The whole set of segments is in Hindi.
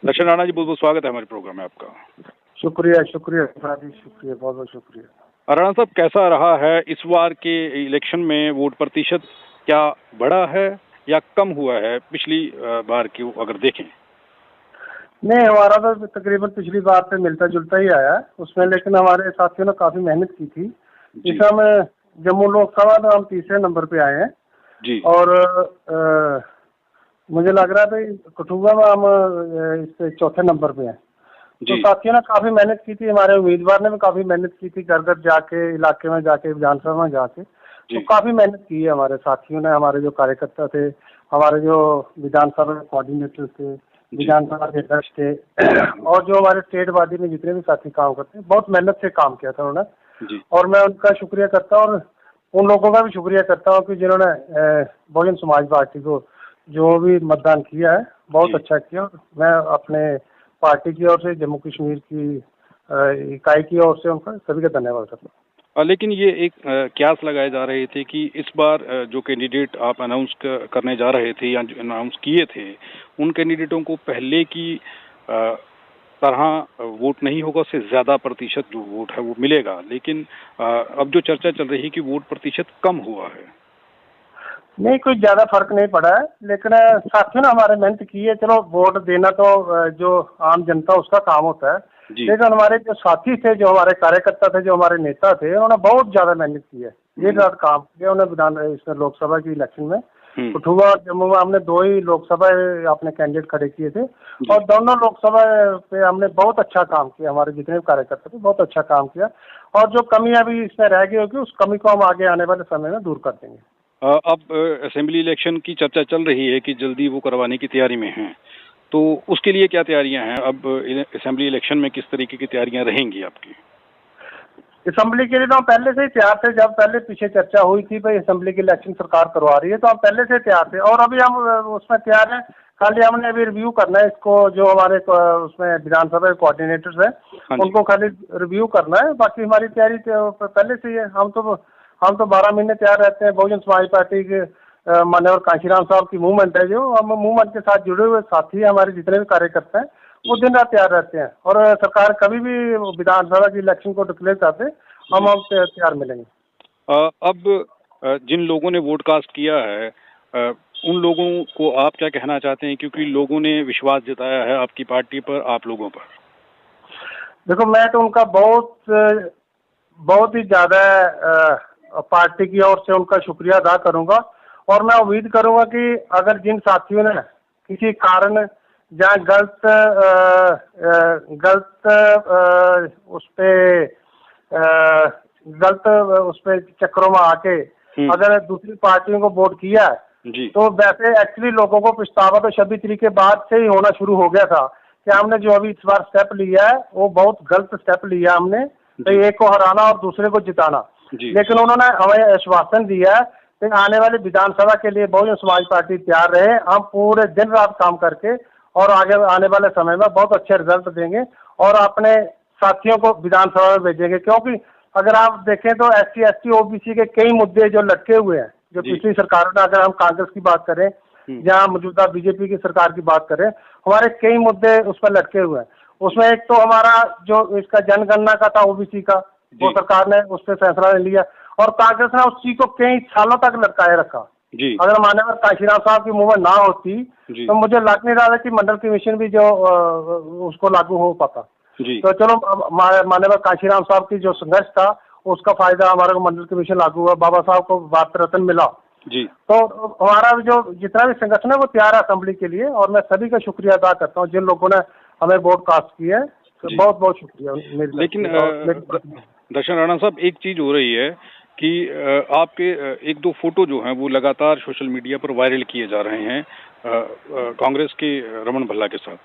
दर्शन राणा जी, बहुत बहुत स्वागत है हमारे प्रोग्राम में आपका। शुक्रिया शुक्रिया जी, शुक्रिया, बहुत बहुत शुक्रिया। राणा साहब, कैसा रहा है इस बार के इलेक्शन में? वोट प्रतिशत क्या बढ़ा है या कम हुआ है पिछली बार की अगर देखें? नहीं, हमारा तो तकरीबन पिछली बार से मिलता जुलता ही आया उसमें, लेकिन हमारे साथियों ने काफी मेहनत की थी। इस समय जम्मू लोकसभा में हम तीसरे नंबर पे आए हैं जी। और मुझे लग रहा था कठुआ में हम इस चौथे नंबर पे हैं। तो साथियों ने काफी मेहनत की थी, हमारे उम्मीदवार ने भी काफी मेहनत की थी, घर घर जाके, इलाके में जाके, विधानसभा में जाके, तो काफी मेहनत की है हमारे साथियों ने। हमारे जो कार्यकर्ता थे, हमारे जो विधानसभा कोऑर्डिनेटर थे, विधानसभा के अध्यक्ष थे और जो हमारे स्टेट वादी में जितने भी साथी काम करते हैं, बहुत मेहनत से काम किया था उन्होंने। और मैं उनका शुक्रिया करता हूँ और उन लोगों का भी शुक्रिया करता हूँ कि जिन्होंने बहुजन समाज पार्टी को जो भी मतदान किया है, बहुत अच्छा किया। मैं अपने पार्टी की ओर से, जम्मू कश्मीर की इकाई की ओर से उनका सभी का धन्यवाद करता हूँ। लेकिन ये एक क्यास लगाए जा रहे थे कि इस बार जो कैंडिडेट आप अनाउंस करने जा रहे थे या अनाउंस किए थे, उन कैंडिडेटों को पहले की तरह वोट नहीं होगा, उससे ज्यादा प्रतिशत जो वोट है वो मिलेगा। लेकिन अब जो चर्चा चल रही है कि वोट प्रतिशत कम हुआ है। नहीं, कोई ज्यादा फर्क नहीं पड़ा है, लेकिन साथियों ने हमारे मेहनत की है। चलो, वोट देना तो जो आम जनता उसका काम होता है, लेकिन हमारे जो साथी थे, जो हमारे कार्यकर्ता थे, जो हमारे नेता थे, उन्होंने बहुत ज्यादा मेहनत की है, ये रात काम किया उन्होंने। इसमें लोकसभा की इलेक्शन में कठुआ और जम्मू में हमने 2 ही लोकसभा अपने कैंडिडेट खड़े किए थे और दोनों लोकसभा पे हमने बहुत अच्छा काम किया। हमारे जितने भी कार्यकर्ता थे, बहुत अच्छा काम किया और जो कमियां भी इसमें रह गई होगी, उस कमी को हम आगे आने वाले समय में दूर कर देंगे। अब असेंबली इलेक्शन की चर्चा चल रही है कि जल्दी वो करवाने की तैयारी में हैं, तो उसके लिए क्या तैयारियां हैं? अब असेंबली इलेक्शन में किस तरीके की तैयारियां रहेंगी आपकी? असेंबली के लिए तो हम पहले से ही तैयार थे। जब पहले पीछे चर्चा हुई थी भाई असेंबली की इलेक्शन सरकार करवा रही है, तो हम पहले से तैयार थे और अभी हम उसमें तैयार हैं। खाली हमने अभी रिव्यू करना है इसको, जो हमारे उसमें विधानसभा के कोऑर्डिनेटर्स हैं उनको खाली रिव्यू करना है। बाकी हमारी तैयारी पहले से ही है। हम तो 12 महीने तैयार रहते हैं। बहुजन समाज पार्टी के माननीय कांशीराम साहब की मूवमेंट है, जो हम मूवमेंट के साथ जुड़े हुए साथी हमारे जितने भी कार्यकर्ता हैं, वो दिन रात तैयार रहते हैं और सरकार कभी भी विधानसभा की इलेक्शन को डिक्लेयर करते हम तैयार मिलेंगे। अब जिन लोगों ने वोट कास्ट किया है, उन लोगों को आप क्या कहना चाहते हैं? क्योंकि लोगों ने विश्वास जताया है आपकी पार्टी पर, आप लोगों पर। देखो, मैं तो उनका बहुत ही ज्यादा पार्टी की ओर से उनका शुक्रिया अदा करूंगा और मैं उम्मीद करूंगा कि अगर जिन साथियों ने किसी कारण जहाँ गलत उस पे चक्करों में आके अगर दूसरी पार्टियों को वोट किया है, तो वैसे एक्चुअली लोगों को पछतावा तो 26 तारीख के बाद से ही होना शुरू हो गया था कि हमने जो अभी इस बार स्टेप लिया है वो बहुत गलत स्टेप लिया हमने, तो एक को हराना और दूसरे को जिताना। लेकिन उन्होंने हमें आश्वासन दिया है कि आने वाली विधानसभा के लिए बहुजन समाज पार्टी तैयार रहे। हम पूरे दिन रात काम करके और आगे आने वाले समय में बहुत अच्छे रिजल्ट देंगे और अपने साथियों को विधानसभा में भेजेंगे। क्योंकि अगर आप देखें तो SC ST OBC के कई मुद्दे जो लटके हुए हैं, जो पिछली सरकारों ने, अगर हम कांग्रेस की बात करें या मौजूदा बीजेपी की सरकार की बात करें, हमारे कई मुद्दे उस पर लटके हुए हैं। उसमें एक तो हमारा जो इसका जनगणना का था OBC का, वो सरकार ने उस पर फैसला ले लिया और कांग्रेस ने उस चीज को कई सालों तक लटकाए रखा। अगर माननीय कांशीराम साहब की मूवमेंट ना होती तो मुझे लग नहीं रहा था कि मंडल कमीशन भी जो उसको लागू हो पाता। तो चलो, माननीय कांशीराम साहब की जो संघर्ष था उसका फायदा हमारे को मंडल कमीशन लागू हुआ, बाबा साहब को भारत रत्न मिला। तो हमारा जो जितना भी संगठन है वो तैयार है असेंबली के लिए और मैं सभी का शुक्रिया अदा करता हूँ जिन लोगों ने हमें वोट कास्ट किया है। तो बहुत बहुत शुक्रिया। लेकिन दर्शन राणा साहब, एक चीज हो रही है कि आपके 1-2 फोटो जो हैं वो लगातार सोशल मीडिया पर वायरल किए जा रहे हैं कांग्रेस के रमन भल्ला के साथ।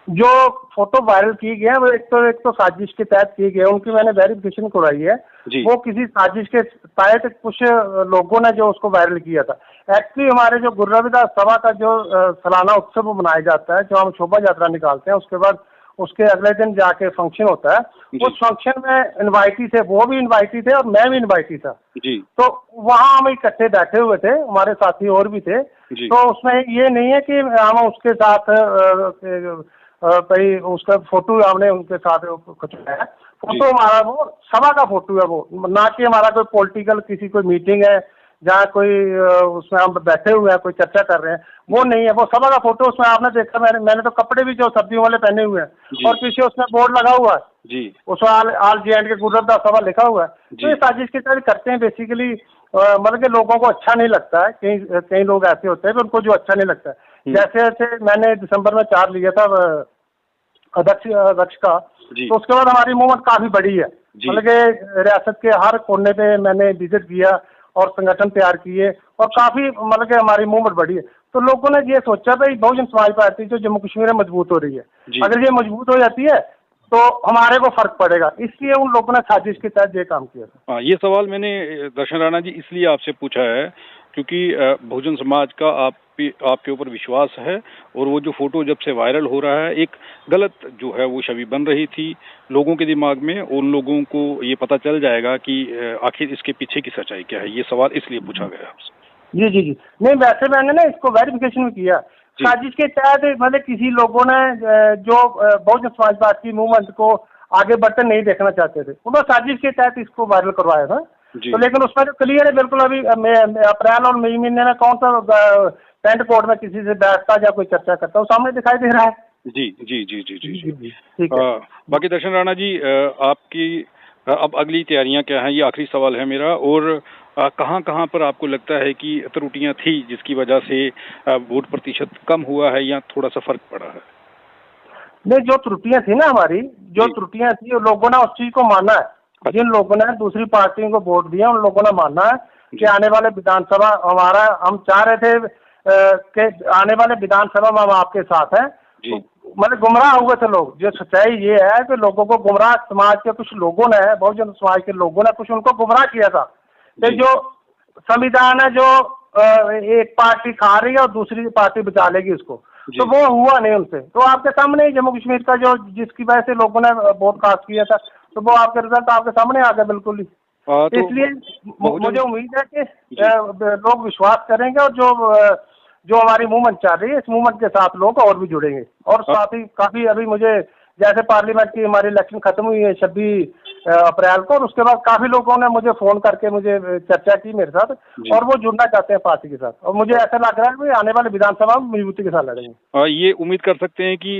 जो फोटो वायरल की गए हैं वो एक तो साजिश के तहत किए गए, उनकी मैंने वेरिफिकेशन करवाई है। वो किसी साजिश के तहत कुछ लोगों ने जो उसको वायरल किया था। एक्चुअली हमारे जो गुरु रविदास सभा का जो सालाना उत्सव मनाया जाता है, जो हम शोभा यात्रा निकालते हैं, उसके बाद उसके अगले दिन जाके फंक्शन होता है। उस फंक्शन में इनवाइटी थे, वो भी इनवाइटी थे और मैं भी इनवाइटी था। तो वहाँ हम इकट्ठे बैठे हुए थे, हमारे साथी और भी थे। तो उसमें ये नहीं है कि हम उसके साथ भाई उसका फोटो हमने उनके साथ कुछ है। फोटो हमारा वो सभा का फोटो है, वो ना कि हमारा कोई पॉलिटिकल किसी कोई मीटिंग है जहाँ कोई उसमें हम बैठे हुए हैं कोई चर्चा कर रहे हैं, वो नहीं है। वो सभा का फोटो उसमें आपने देखा, मैंने तो कपड़े भी जो सर्दियों वाले पहने हुए हैं और पीछे उसमें बोर्ड लगा हुआ है जी, उसमें आल जे एंड के गुरुद्वारा सभा लिखा हुआ है। तो ये साजिश की तरह करते हैं बेसिकली। मतलब कि लोगों को अच्छा नहीं लगता है, कई लोग ऐसे होते हैं उनको जो अच्छा नहीं लगता है। जैसे मैंने दिसंबर में 4 लिया था अध्यक्ष का, तो उसके बाद हमारी मूवमेंट काफी बड़ी है। मतलब कि रियासत के हर कोने पे मैंने विजिट किया और संगठन तैयार किए और काफी मतलब कि हमारी मूवमेंट बढ़ी है। तो लोगों ने ये सोचा भाई बहुजन समाज पार्टी जो जम्मू कश्मीर में मजबूत हो रही है, अगर ये मजबूत हो जाती है तो हमारे को फर्क पड़ेगा, इसलिए उन लोगों ने साजिश के तहत ये काम किया था। ये सवाल मैंने दर्शन राणा जी इसलिए आपसे पूछा है क्योंकि बहुजन समाज का आपके ऊपर विश्वास है और वो जो फोटो जब से वायरल हो रहा है एक गलत जो है वो छवि बन रही थी लोगों के दिमाग में, उन लोगों को ये पता चल जाएगा कि आखिर इसके पीछे की सच्चाई क्या है। ये सवाल इसलिए पूछा गया आपसे। जी नहीं, वैसे मैंने ना इसको वेरिफिकेशन भी किया। साजिश के तहत मतलब किसी लोगों ने जो बहुजन समाज पार्टी मूवमेंट को आगे बढ़ते नहीं देखना चाहते थे, उन्होंने साजिश के तहत इसको वायरल करवाया था। तो लेकिन उसमें जो क्लियर है बिल्कुल, अभी अप्रैल और मई महीने में कौन सा टेंट कोर्ट में किसी से बैठता या कोई चर्चा करता वो सामने दिखाई दे रहा है। जी। ठीक है। बाकी दर्शन राणा जी, आपकी अब अगली तैयारियां क्या हैं, ये आखिरी सवाल है मेरा। और कहाँ पर आपको लगता है कि त्रुटियां थी जिसकी वजह से वोट प्रतिशत कम हुआ है या थोड़ा सा फर्क पड़ा है? नहीं, जो त्रुटियां थी ना हमारी, जो त्रुटियां थी लोगों ने उस चीज को माना है। जिन लोगों ने दूसरी पार्टियों को वोट दिया उन लोगों ने माना है कि आने वाले विधानसभा हमारा, हम चाह रहे थे कि आने वाले विधानसभा में हम आपके साथ हैं। तो मतलब गुमराह हुए थे लोग। जो सच्चाई ये है कि लोगों को गुमराह, समाज के कुछ लोगों ने, बहुजन समाज के लोगों ने कुछ उनको गुमराह किया था कि जो संविधान है जो एक पार्टी खा रही है और दूसरी पार्टी बचा लेगी उसको, तो वो हुआ नहीं उनसे। तो आपके सामने जम्मू कश्मीर का जो जिसकी वजह से लोगों ने वोट कास्ट किया था, तो वो आपके रिजल्ट आपके सामने आ गए बिल्कुल ही। तो इसलिए मुझे उम्मीद है कि लोग विश्वास करेंगे और जो हमारी मूवमेंट चल रही है इस मूवमेंट के साथ लोग और भी जुड़ेंगे। और साथ ही काफी अभी मुझे जैसे पार्लियामेंट की हमारी इलेक्शन खत्म हुई है 26 अप्रैल को, और उसके बाद काफी लोगों ने मुझे फोन करके मुझे चर्चा की मेरे साथ और वो जुड़ना चाहते हैं पार्टी के साथ। और मुझे ऐसा लग रहा है कि आने वाले विधानसभा में मजबूती के साथ लड़ेंगे। ये उम्मीद कर सकते हैं कि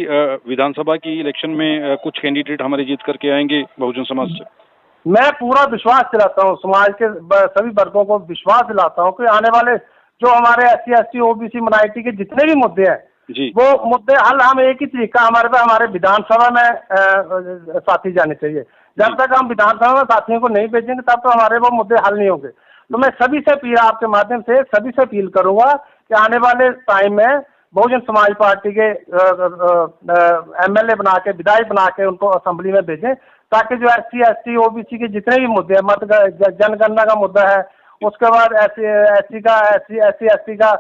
विधानसभा की इलेक्शन में कुछ कैंडिडेट हमारे जीत करके आएंगे बहुजन समाज से? मैं पूरा विश्वास दिलाता हूँ, समाज के सभी वर्गों को विश्वास दिलाता हूँ कि आने वाले जो हमारे SC ST OBC माइनॉरिटी के जितने भी मुद्दे हैं वो मुद्दे हल हम एक ही तरीका हमारे विधानसभा में साथी जाने चाहिए। जब तक हम विधानसभा में साथियों को नहीं भेजेंगे तब तो हमारे वो मुद्दे हल नहीं होंगे। तो मैं सभी से अपील, आपके माध्यम से सभी से अपील करूंगा कि आने वाले टाइम में बहुजन समाज पार्टी के MLA बना के, विधायक बना के उनको असेंबली में भेजें, ताकि जो SC ST OBC के जितने भी मुद्दे हैं, मत जनगणना का मुद्दा है, उसके बाद SC ST का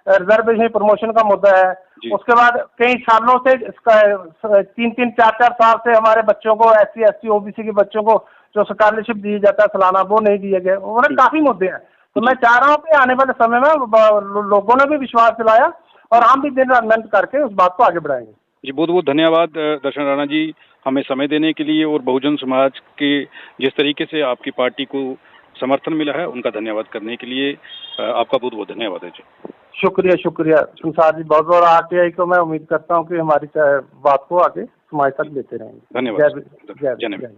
रिजर्वेशन प्रमोशन का मुद्दा है, उसके बाद कई सालों से 3-3 4-4 साल से हमारे बच्चों को, SC ST OBC के बच्चों को जो स्कॉलरशिप दी जाता है सालाना, वो नहीं दिए गए। मतलब काफी मुद्दे हैं। तो मैं चाह रहा हूँ कि आने वाले समय में लोगों ने भी विश्वास दिलाया और हम भी दिन रात मेहनत करके उस बात को आगे बढ़ाएंगे। जी, बहुत बहुत धन्यवाद दर्शन राणा जी, हमें समय देने के लिए और बहुजन समाज के जिस तरीके से आपकी पार्टी को समर्थन मिला है उनका धन्यवाद करने के लिए आपका बहुत बहुत धन्यवाद है जी। शुक्रिया संसार जी, बहुत बहुत RTI को मैं उम्मीद करता हूँ कि हमारी बात को आगे समाज तक लेते रहेंगे। धन्यवाद।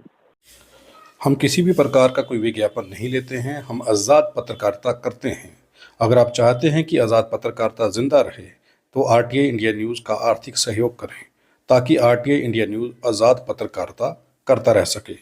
हम किसी भी प्रकार का कोई विज्ञापन नहीं लेते हैं, हम आज़ाद पत्रकारिता करते हैं। अगर आप चाहते हैं कि आज़ाद पत्रकारिता जिंदा रहे तो RTI इंडिया न्यूज़ का आर्थिक सहयोग करें ताकि RTI इंडिया न्यूज़ आज़ाद पत्रकारिता करता रह सके।